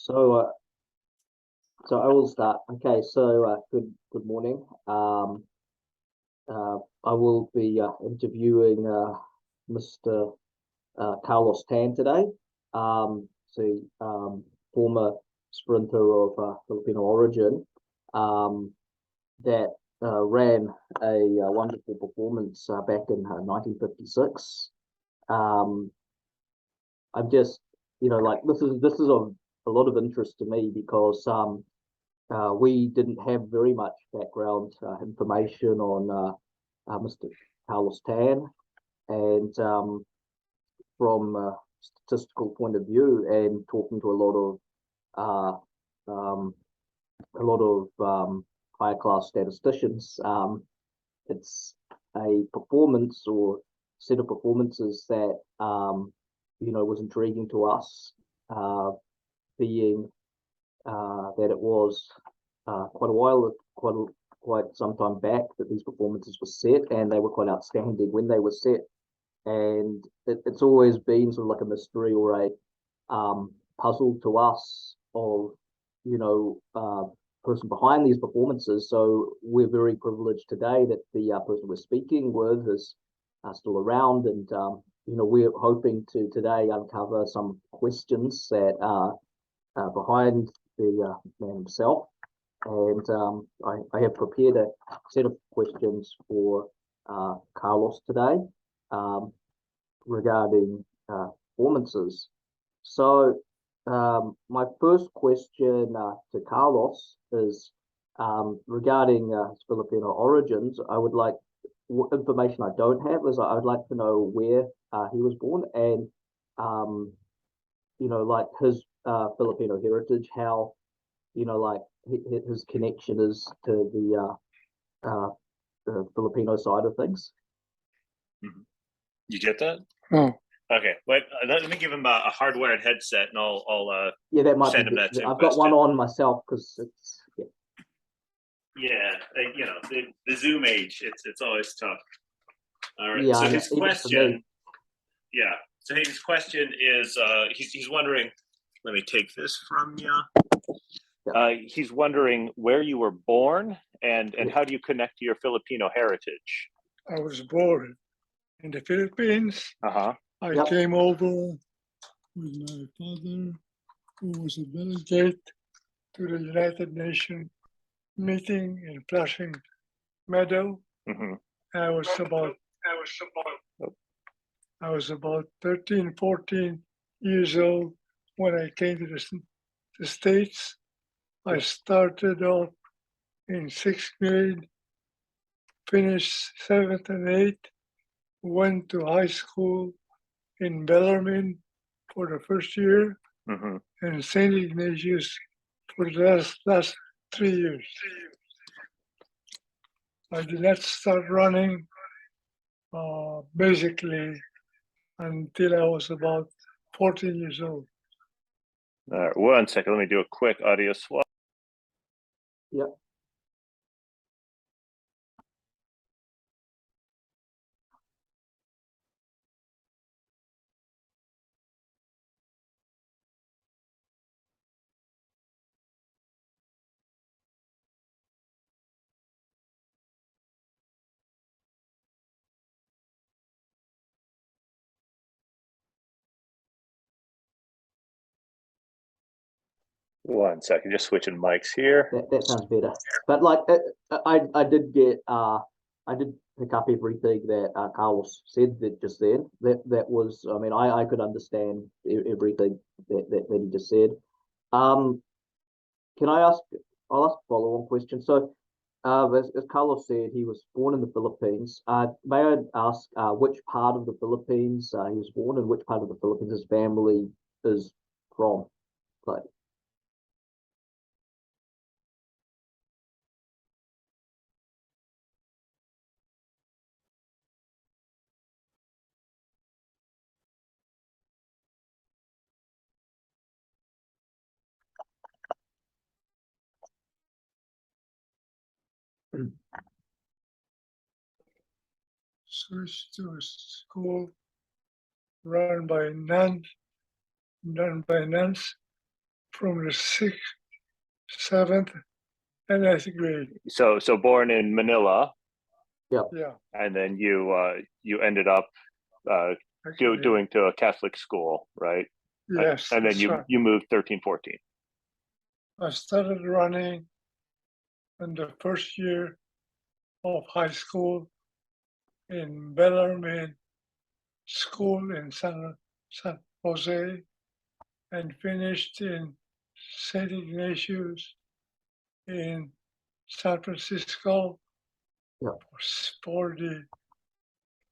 So, so I will start. Okay, so good morning. I will be interviewing Mr. Carlos Tan today. Former sprinter of Filipino origin that ran a wonderful performance back in 1956. I'm just, like this is of a lot of interest to me because we didn't have very much background information on Mr. Carlos Tan, and from a statistical point of view, and talking to uh, um, a lot of higher class statisticians, it's a performance or set of performances that was intriguing to us, being that it was quite some time back that these performances were set, and they were quite outstanding when they were set. And it's always been sort of like a mystery or a puzzle to us of person behind these performances. So we're very privileged today that the person we're speaking with is still around, and we're hoping to today uncover some questions that are behind the man himself. And I have prepared a set of questions for Carlos today regarding performances. So my first question to Carlos is regarding his Filipino origins. I would like information I don't have is I would like to know where he was born, and like his Filipino heritage, how like his connection is to the Filipino side of things. You get that? Oh. Okay, wait. Let me give him a hardwired headset, and I'll that might send be him that same I've question. got one on myself because it's the Zoom age. It's always tough. All right. Yeah, so his even for question. Yeah. So his question is he's wondering. Let me take this from you. He's wondering where you were born and how do you connect to your Filipino heritage? I was born in the Philippines. I Yep. came over with my father, who was a delegate to the United Nations meeting in Flushing Meadow. I was about 13, 14 years old when I came to the States. I started off in 6th grade, finished 7th and 8th, went to high school in Bellarmine for the first year, and St. Ignatius for the last 3 years. I did not start running basically until I was about 14 years old. All right, 1 second. Let me do a quick audio swap. Yep. One second, just switching mics here. That sounds better. But like I did pick up everything that Carlos said that just then. That was, I mean, I could understand everything that he just said. Can I ask? I'll ask a follow-on question. So, as Carlos said, he was born in the Philippines. May I ask which part of the Philippines he was born and which part of the Philippines his family is from? Like, Switched to a school run by nuns from the 6th, 7th, and 8th grade. So born in Manila, Yeah, and then you ended up actually, doing to a Catholic school, right? yes. And then that's right. you moved 13, 14. I started running in the first year of high school in Bellarmine School in San Jose, and finished in St. Ignatius in San Francisco Yep. for the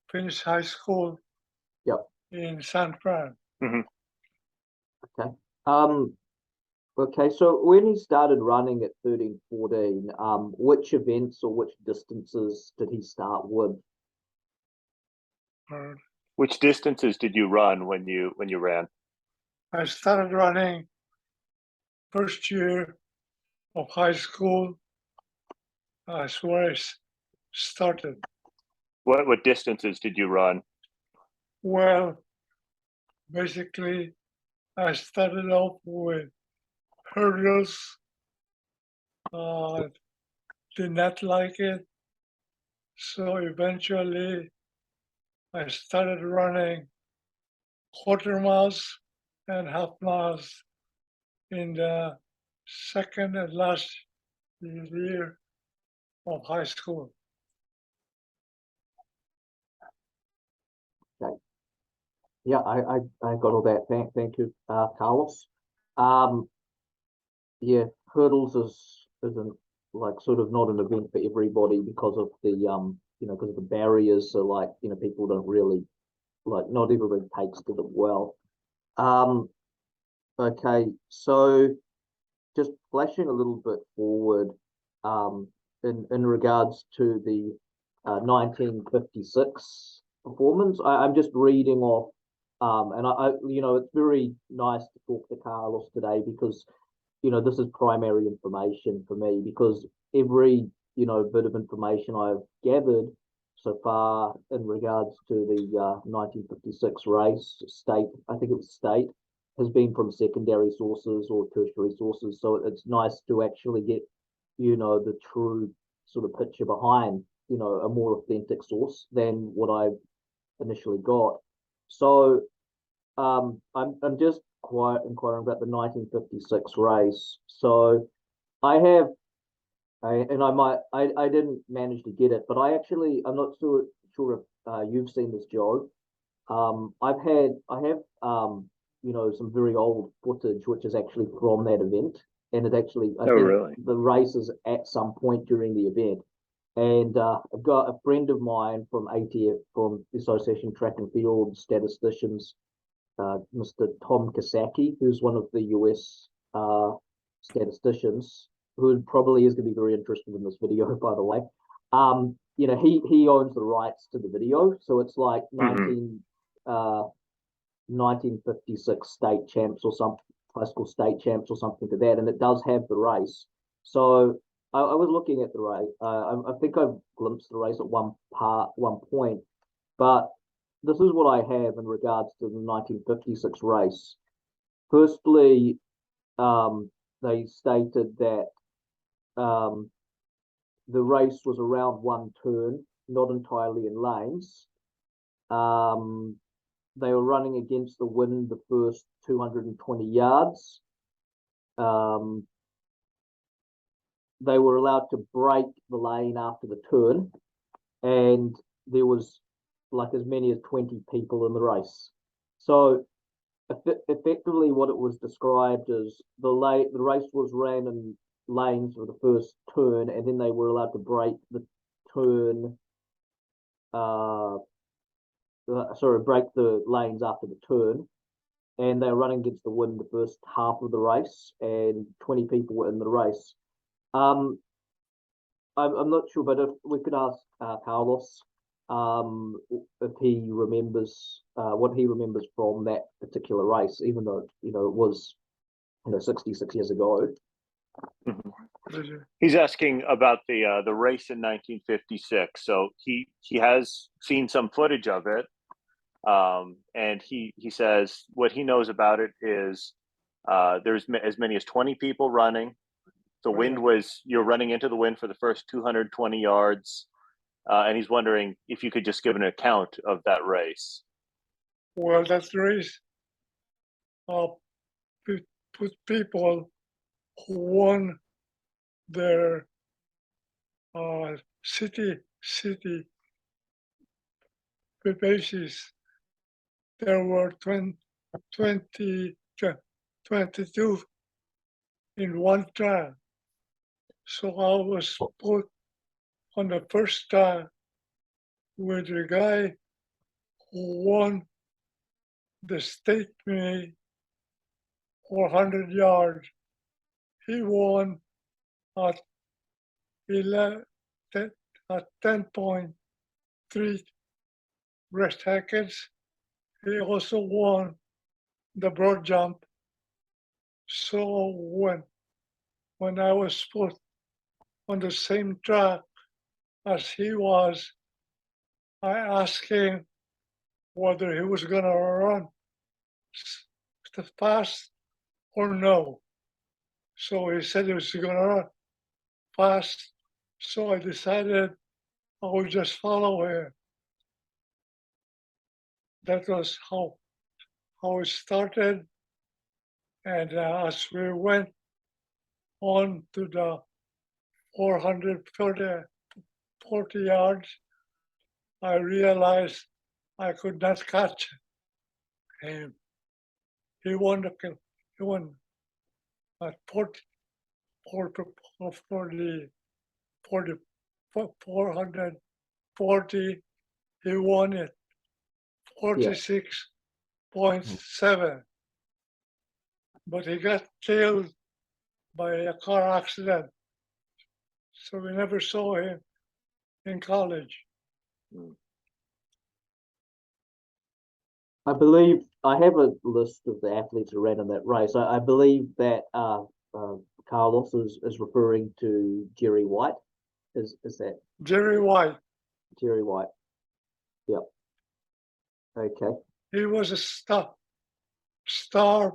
finished high school Yep. in San Fran. Okay. Okay, so when he started running at 13, 14, which events or which distances did he start with? Which distances did you run when you ran? I started running first year of high school. That's where I started. What distances did you run? Well, basically, I started off with hurdles. Did not like it. So eventually, I started running quarter miles and half miles in the second and last year of high school. Okay. Yeah, I got all that. Thank you, Carlos. Yeah, hurdles isn't like sort of not an event for everybody because of the because of the barriers. So like people don't really like not everybody takes to them well. Okay, so just flashing a little bit forward, in regards to the 1956 performance, I'm just reading off, and it's very nice to talk to Carlos today because this is primary information for me because every bit of information I've gathered so far in regards to the 1956 race state, I think it was state, has been from secondary sources or tertiary sources. So it's nice to actually get the true sort of picture behind a more authentic source than what I've initially got. So I'm just quite inquiring about the 1956 race. So I have, I didn't manage to get it, but I'm not sure if you've seen this, Joe. I have some very old footage which is actually from that event, and it actually I think really? the race is at some point during the event. And I've got a friend of mine from ATF, from the Association Track and Field Statisticians, Mr. Tom Kasaki, who's one of the US statisticians, who probably is going to be very interested in this video, by the way. He owns the rights to the video, so it's like 1956 state champs or some high school state champs or something to that, and it does have the race. So I was looking at the race. I think I've glimpsed the race at one point, but this is what I have in regards to the 1956 race. Firstly, they stated that the race was around one turn, not entirely in lanes. They were running against the wind the first 220 yards. They were allowed to break the lane after the turn, and there was like as many as 20 people in the race. So effectively what it was described as the race was ran in lanes for the first turn, and then they were allowed to break the turn break the lanes after the turn, and they were running against the wind the first half of the race, and 20 people were in the race. I'm not sure, but if we could ask Carlos if he remembers what he remembers from that particular race, even though it was 66 years ago. He's asking about the race in 1956. So he has seen some footage of it, and he says what he knows about it is There's as many as 20 people running. The wind was, you're running into the wind for the first 220 yards. And he's wondering if you could just give an account of that race. Well, that race put people who won their city bases. There were 22 in one track. So I was put on the first track with the guy who won the state meet 400 yards. He won at 10.3 seconds. He also won the broad jump. So when I was put on the same track as he was, I asked him whether he was going to run fast or no. So he said he was going to run fast. So I decided I would just follow him. That was how it started. And as we went on to the 440 yards, I realized I could not catch him. He won at 440. He won it 46.7. But he got killed by a car accident. So we never saw him in college. I believe I have a list of the athletes who ran in that race. I believe that Carlos is referring to Jerry White. Is that Jerry White? Jerry White? Yep. Okay. He was a star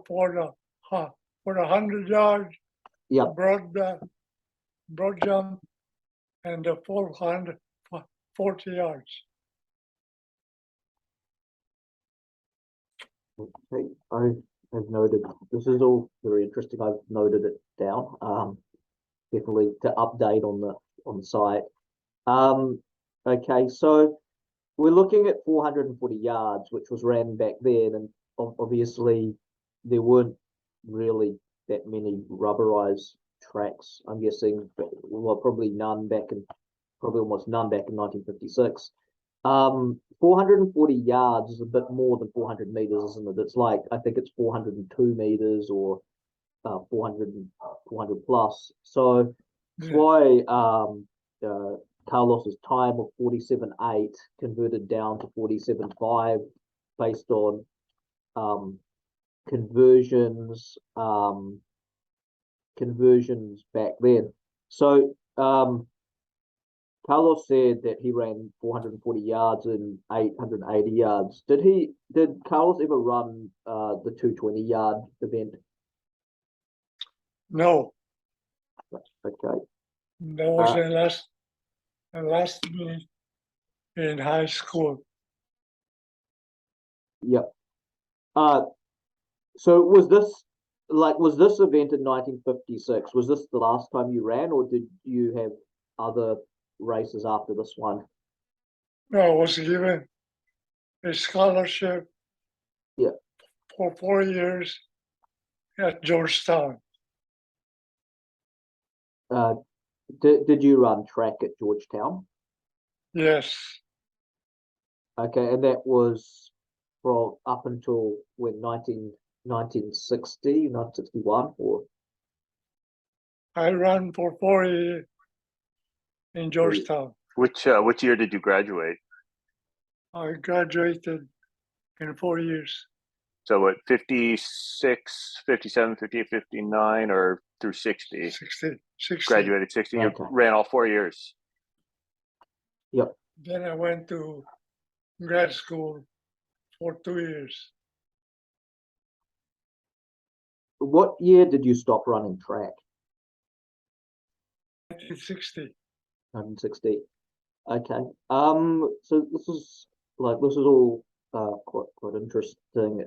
for the 100 yards. Yep. Broad jump and the 440 yards. Okay, I have noted. This is all very interesting. I've noted it down. Definitely to update on the site. Okay, so we're looking at 440 yards, which was ran back then, and obviously there weren't really that many rubberized tracks. I'm guessing, well, probably almost none back in 1956. 440 yards is a bit more than 400 meters, isn't it? It's like, I think it's 402 meters or 400 plus. So that's why Carlos's time of 47.8 converted down to 47.5 based on conversions back then. So Carlos said that he ran 440 yards in 880 yards. Did Carlos ever run the 220 yard event? No. Okay. That was the last meet in high school. Yep. So was this event in 1956? Was this the last time you ran, or did you have other races after this one? No, I was given a scholarship for 4 years at Georgetown. Did you run track at Georgetown? Yes. Okay, and that was from up until when 1960, 1961, or? I ran for 4 years in Georgetown. Which year did you graduate? I graduated in 4 years. So what, 56, 57, 58, 59, or through 60? 60. Graduated 60. Okay. You ran all 4 years. Yep. Then I went to grad school for 2 years. what year did you stop running track? 1960. 1960. Okay. So this is all quite interesting.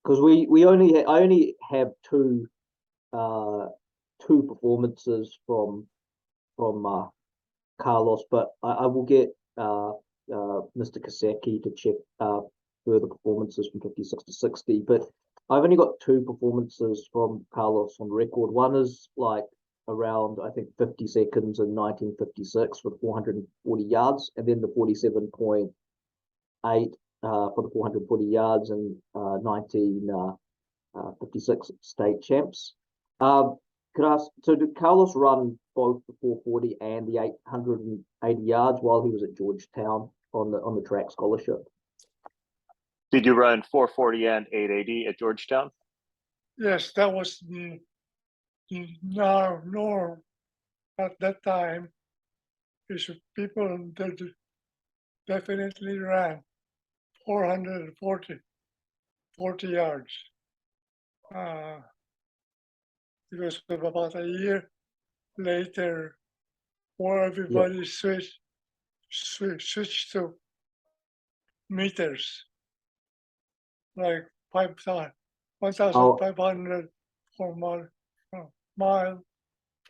Because I only have two performances from Carlos, but I will get Mr. Kaseki to check further performances from 56 to 60. But I've only got two performances from Carlos on record. One is like around, I think, 50 seconds in 1956 with 440 yards, and then the 47.8 for the 440 yards in 1956 state champs. Could I ask, so did Carlos run both the 440 and the 880 yards while he was at Georgetown on the track scholarship? Did you run 440 and 880 at Georgetown? Yes, that was the norm at that time. Is people that definitely ran 440 yards. Because about a year later, where everybody switched to meters, like 1,500 for mile,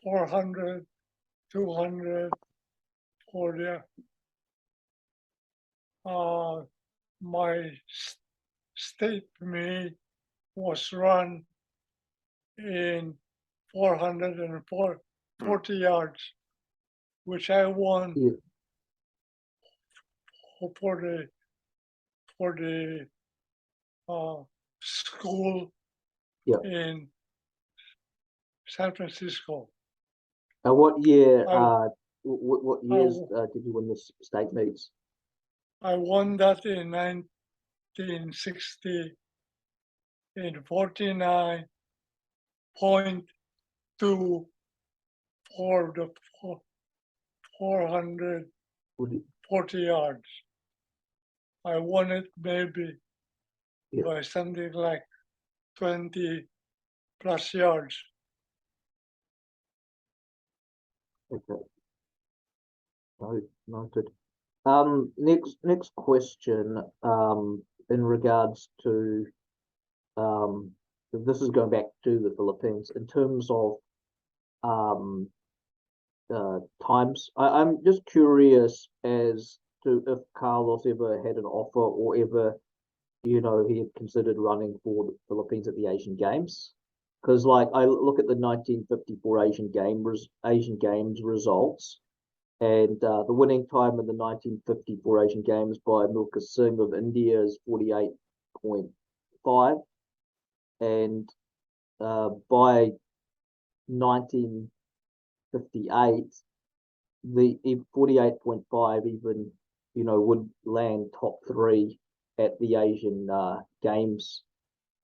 400, 200 for the my state meet was run in 440 yards, which I won for the school in San Francisco. What year? What years did you win the state meets? I won that in 1960 in 49.2 for the 440 yards. I won it maybe by something like 20 plus yards. Okay. Noted. Next question. In regards to this is going back to the Philippines in terms of times. I'm just curious as to if Carlos ever had an offer or ever, he had considered running for the Philippines at the Asian Games. Because like I look at the 1954 Asian Games results, and the winning time in the 1954 Asian Games by Milka Singh of India is 48.5, and by 1958, the 48.5 even would land top three at the Asian Games.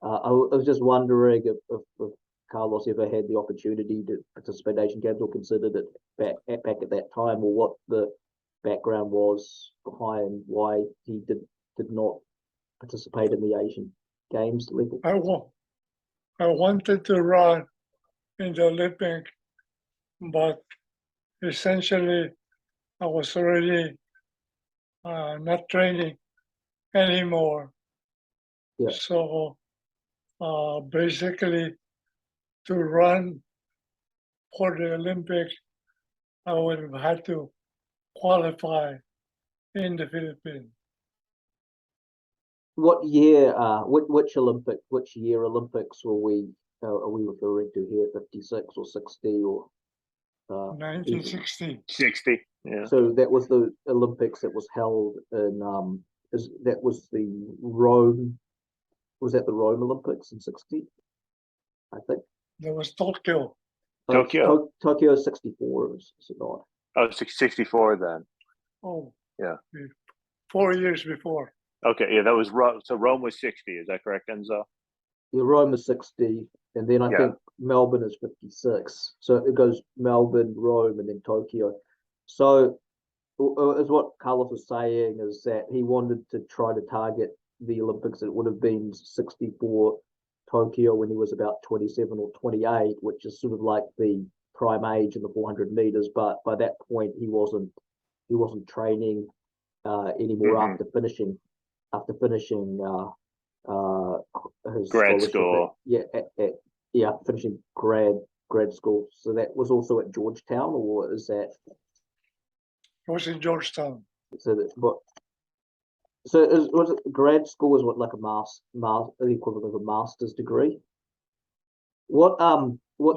I was just wondering if Carlos ever had the opportunity to participate in Asian Games or considered it back at that time, or what the background was behind why he did not participate in the Asian Games level. I wanted to run in the Olympic, but essentially I was already not training anymore. Yeah. So basically, to run for the Olympics, I would have had to qualify in the Philippines. What year? Which year Olympics are we referring to here? 56 or 60 or? 1960. 60. Yeah. So that was the Olympics that was held in that was the Rome. Was that the Rome Olympics in 60? I think. There was Tokyo. Tokyo. Tokyo 64, is it not? Oh, 64 then. Oh. Yeah. 4 years before. Okay, yeah, that was Rome. So Rome was 60. Is that correct, Enzo? Yeah, Rome is 60, and then I think Melbourne is 56. So it goes Melbourne, Rome, and then Tokyo. So, is what Carlos was saying is that he wanted to try to target the Olympics. It would have been 64 Tokyo when he was about 27 or 28, which is sort of like the prime age in the 400 meters. But by that point, he wasn't training anymore after finishing his Grad scholarship school. finishing grad school. So that was also at Georgetown, or is that? It was in Georgetown. So that what? So was it grad school? Was what, like a the equivalent of a master's degree? What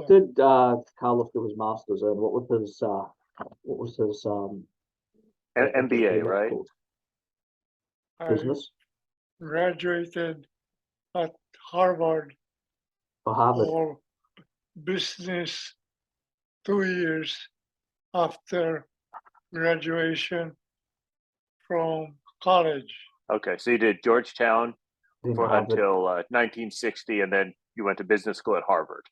did Carlos do his master's in? What was his MBA, right? I Business graduated at Harvard or Harvard? for business 2 years after graduation from college. Okay, so you did Georgetown Then Harvard. until 1960, and then you went to business school at Harvard.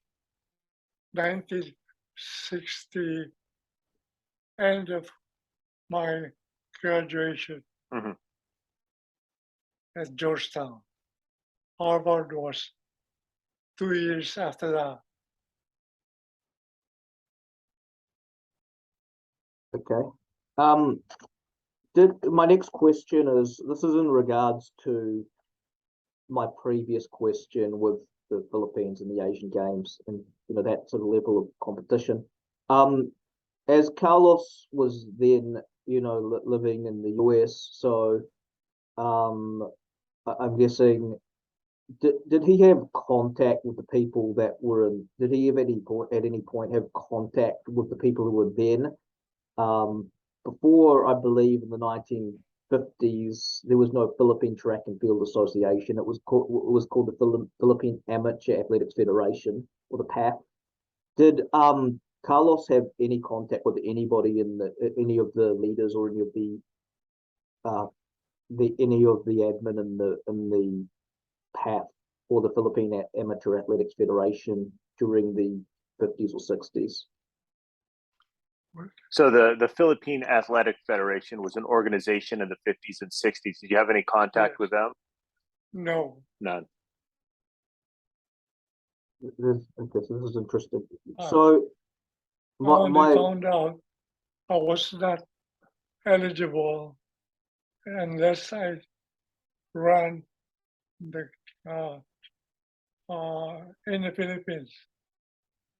1960, end of my graduation Mhm. at Georgetown. Harvard was 2 years after that. Okay. My next question is, this is in regards to my previous question with the Philippines and the Asian Games, and that sort of level of competition. As Carlos was then living in the US, so I'm guessing, did he have contact with the people that were in? Did he have at any point have contact with the people who were then? Before, I believe, in the 1950s, there was no Philippine Track and Field Association. It was called the Philippine Amateur Athletics Federation, or the PAF. Did Carlos have any contact with anybody any of the leaders or any of the admin in the PAF or the Philippine Amateur Athletics Federation during the 50s or 60s? So the Philippine Athletic Federation was an organization in the 50s and 60s. Did you have any contact with them? No. None. Okay, so this is interesting. I So only found out I was not eligible unless I ran the in the Philippines.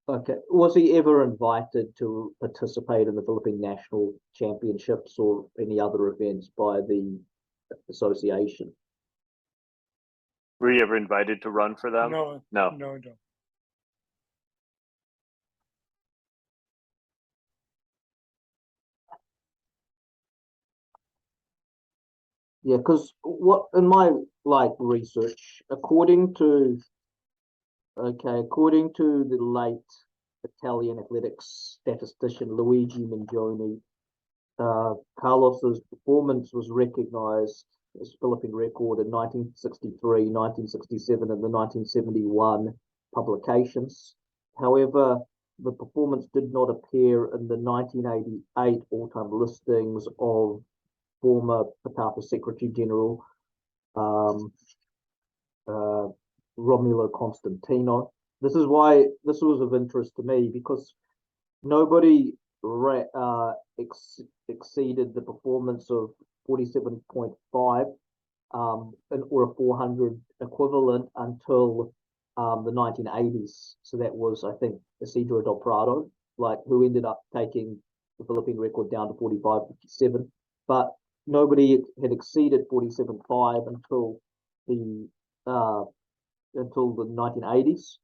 Okay. Was he ever invited to participate in the Philippine National Championships or any other events by the association? Were you ever invited to run for them? No. Yeah, because what in my research, according to the late Italian athletics statistician Luigi Mingioni, Carlos's performance was recognized as Philippine record in 1963, 1967, and the 1971 publications. However, the performance did not appear in the 1988 all-time listings of former PATAFA Secretary General Romulo Constantino. This is why this was of interest to me, because nobody exceeded the performance of 47.5 or a 400 equivalent until the 1980s. So that was, I think, Isidro Del Prado, who ended up taking the Philippine record down to 45.57. But nobody had exceeded 47.5 until the 1980s.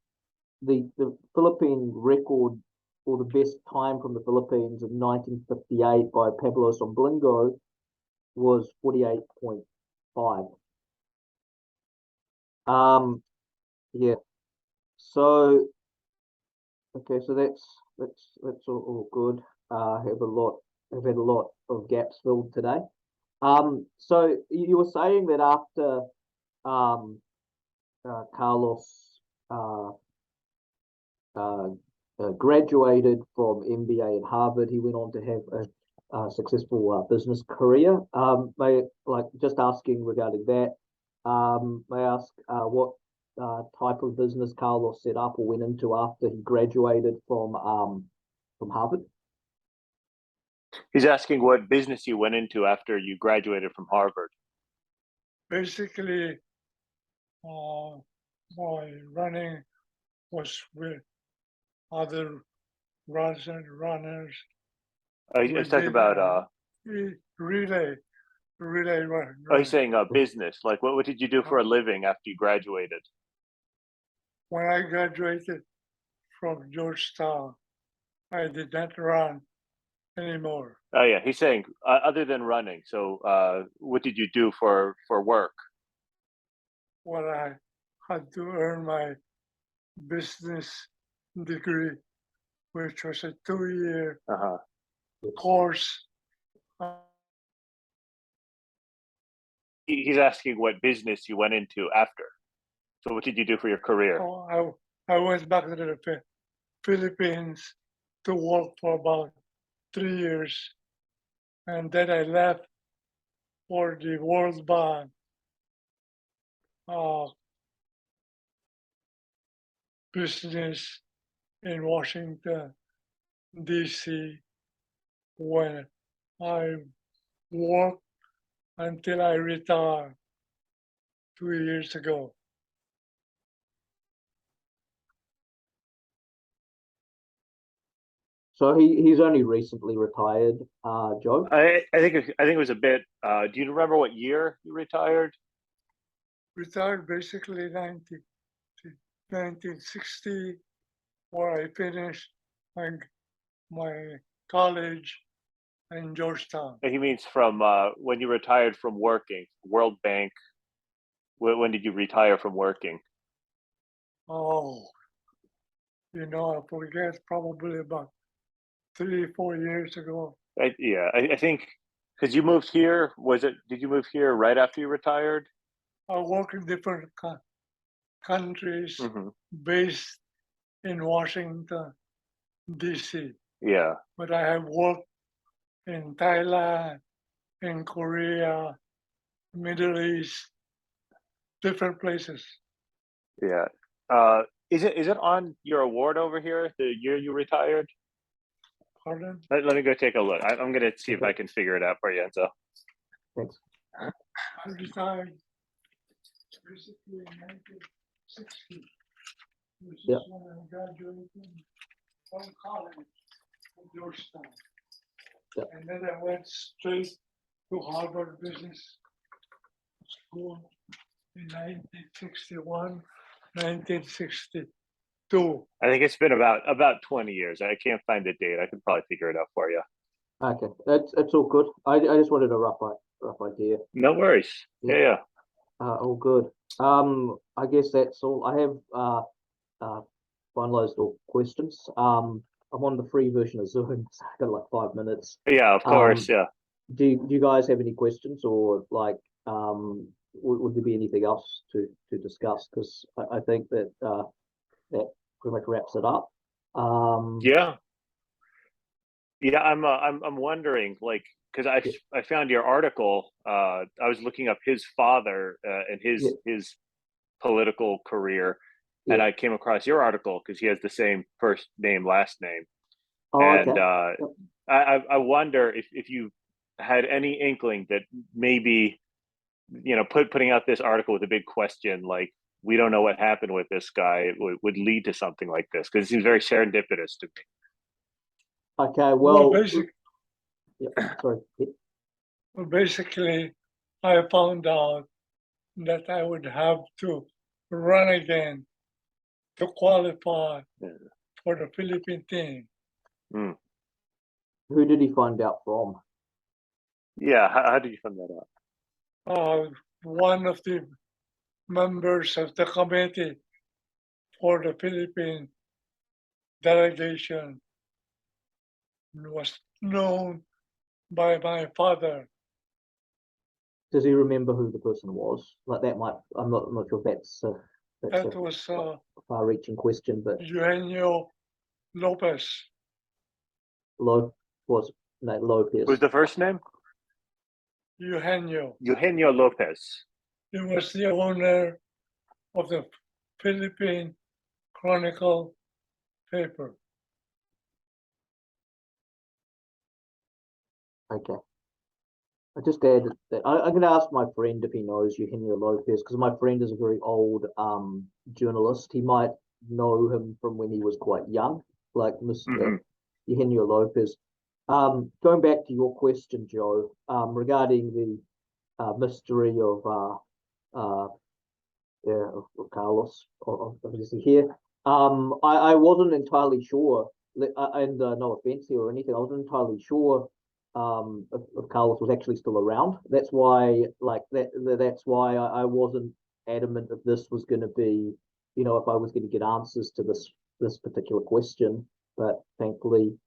The Philippine record, or the best time from the Philippines in 1958 by Pablo Somblingo, was 48.5. Yeah. So okay, so that's all good. I've had a lot of gaps filled today. So you were saying that after Carlos graduated from MBA at Harvard, he went on to have a successful business career. Just asking regarding that, may I ask what type of business Carlos set up or went into after he graduated from Harvard? He's asking what business you went into after you graduated from Harvard. Basically, my running was with other runners. He's We talking did, about relay run. oh, he's saying business. Like what did you do for a living after you graduated? When I graduated from Georgetown, I did not run anymore. Oh yeah, he's saying other than running. So what did you do for work? When I had to earn my business degree, which was a 2-year Uh-huh. course. He's asking what business you went into after. So what did you do for your career? I went back to the Philippines to work for about 3 years, and then I left for the World Bank business in Washington, D.C., when I worked until I retired 2 years ago. So he's only recently retired, Joe. I think it was a bit. Do you remember what year you retired? Retired basically 1960, where I finished my college in Georgetown. He means from when you retired from working, World Bank. When did you retire from working? Oh, I forget, probably about 3-4 years ago. I think because you moved here. Did you move here right after you retired? I work in different countries Mm-hmm. based in Washington, D.C. Yeah. But I have worked in Thailand, in Korea, Middle East, different places. Yeah. Is it on your award over here? The year you retired? Pardon? Let me go take a look. I'm gonna see if I can figure it out for you, Enzo. Thanks. I retired basically in 1960, which is when I graduated from college in Georgetown. Yeah. And then I went straight to Harvard Business School in 1961, 1962. I think it's been about 20 years. I can't find the date. I could probably figure it out for you. Okay, it's all good. I just wanted a rough idea. No worries. Yeah. All good. I guess that's all. I have finalized all questions. I'm on the free version of Zoom, so I got like 5 minutes. Yeah, of course. Yeah. Do you guys have any questions, or like would there be anything else to discuss? Because I think that that pretty much wraps it up. Yeah. I'm wondering, like, because I found your article. I was looking up his father and his political career, and I came across your article because he has the same first name, last name. Oh, And okay. I wonder if you had any inkling that maybe, putting out this article with a big question, like, we don't know what happened with this guy, would lead to something like this, because it seems very serendipitous to me. Okay, well, sorry. Well, basically, I found out that I would have to run again to qualify for the Philippine team. Mm. Who did he find out from? Yeah, how did you find that out? One of the members of the committee for the Philippine delegation was known by my father. Does he remember who the person was? Like that might. I'm not sure if that's That was a far-reaching question, but Eugenio Lopez. Lopez. Who's the first name? Eugenio. Eugenio Lopez. He was the owner of the Philippine Chronicle paper. Okay. I just added that I'm going to ask my friend if he knows Eugenio Lopez, because my friend is a very old journalist. He might know him from when he was quite young, like Mr. Eugenio Lopez. Going back to your question, Joe, regarding the mystery of Carlos, obviously here. I wasn't entirely sure, and no offense here or anything, I wasn't entirely sure if Carlos was actually still around. That's why, that's why I wasn't adamant if this was going to be, if I was going to get answers to this particular question. But thankfully,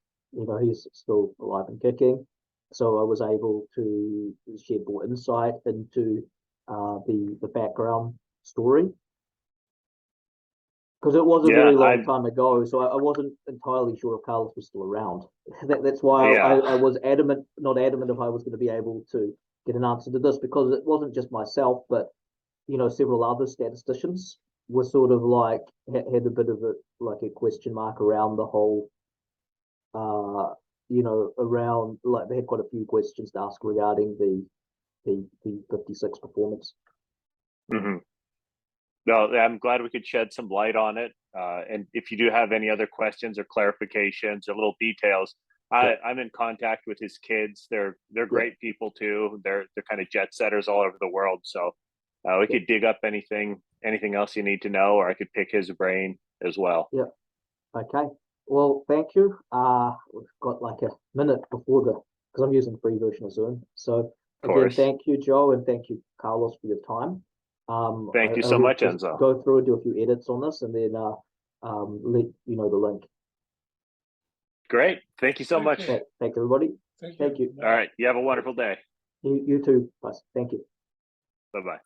he's still alive and kicking. So I was able to shed more insight into the background story, because it was a very long time ago, so I wasn't entirely sure if Carlos was still around. That's why I was not adamant if I was going to be able to get an answer to this, because it wasn't just myself, but several other statisticians were sort of like had a bit of a question mark around the whole around, like, they had quite a few questions to ask regarding the 56 performance. No, I'm glad we could shed some light on it. And if you do have any other questions or clarifications or little details, I'm in contact with his kids. They're great people too. They're kind of jet setters all over the world. So we could dig up anything else you need to know, or I could pick his brain as well. Yeah. Okay. Well, thank you. We've got like a minute before because I'm using the free version of Zoom. So again, thank you, Joe, and thank you, Carlos, for your time. Thank you so much, Enzo. Go through and do a few edits on this, and then let you know the link. Great. Thank you so much. Okay. Thank everybody. Thank you. All right. You have a wonderful day. You too. Thank you. Bye-bye.